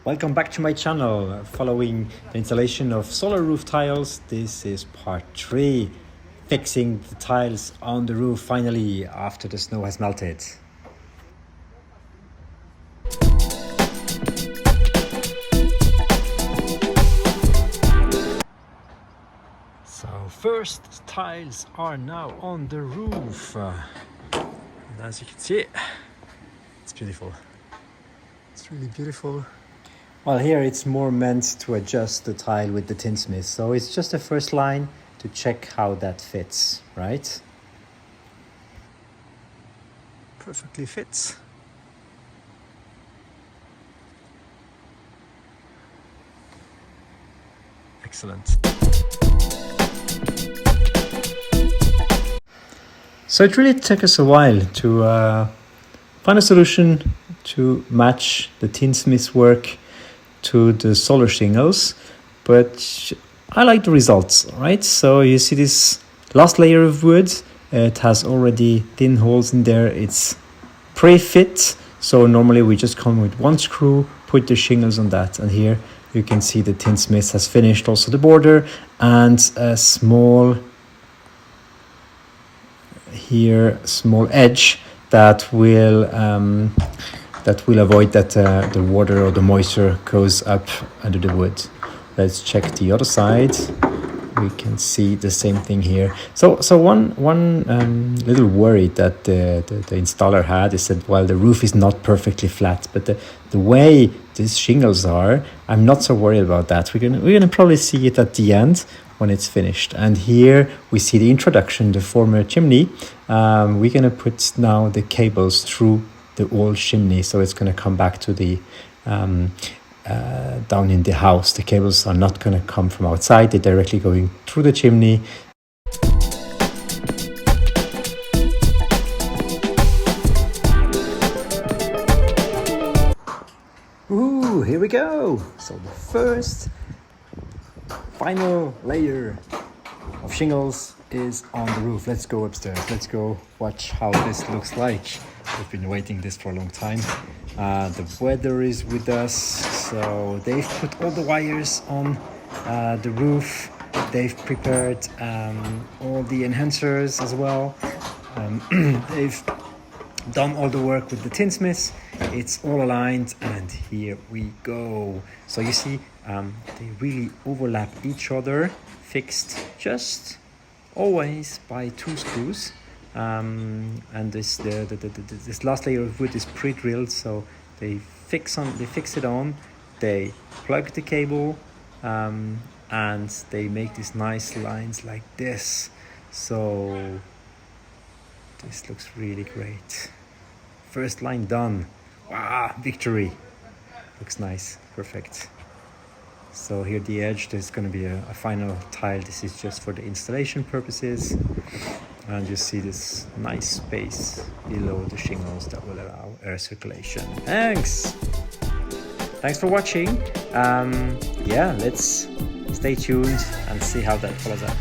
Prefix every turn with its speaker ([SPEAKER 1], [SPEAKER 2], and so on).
[SPEAKER 1] Welcome back to my channel. Following the installation of solar roof tiles, this is part 3, fixing the tiles on the roof finally after the snow has melted. So first tiles are now on the roof. And as you can see, it's beautiful. It's really beautiful. Well, here it's more meant to adjust the tile with the tinsmith. So it's just the first line to check how that fits, right? Perfectly fits. Excellent. So it really took us a while to find a solution to match the tinsmith's work to the solar shingles, but I like the results, right? So you see this last layer of wood, it has already thin holes in there, it's pre-fit, so normally we just come with one screw, put the shingles on that, and here you can see the tinsmith has finished also the border and a small edge that will avoid that the water or the moisture goes up under the wood. Let's check the other side. We can see the same thing here. So one little worry that the installer had is that while the roof is not perfectly flat, but the way these shingles are, I'm not so worried about that. We're gonna probably see it at the end when it's finished. And here we see the introduction, the former chimney. We're gonna put now the cables through the old chimney, so it's going to come back to the down in the house. The cables are not going to come from outside, they're directly going through the chimney. Ooh, here we go. So the first final layer of shingles is on the roof. Let's go upstairs. Let's go watch how this looks like. We've been waiting this for a long time. The weather is with us, so they've put all the wires on the roof. They've prepared all the enhancers as well. They've done all the work with the tinsmiths. It's all aligned, and here we go. So you see, they really overlap each other, fixed just always by 2 screws. And this last layer of wood is pre-drilled, so they fix it on, they plug the cable, and they make these nice lines like this. So this looks really great. First line done. Wow, victory. Looks nice, perfect. So here the edge, there's going to be a final tile. This is just for the installation purposes. And you see this nice space below the shingles that will allow air circulation. Thanks for watching. Yeah, let's stay tuned and see how that follows up.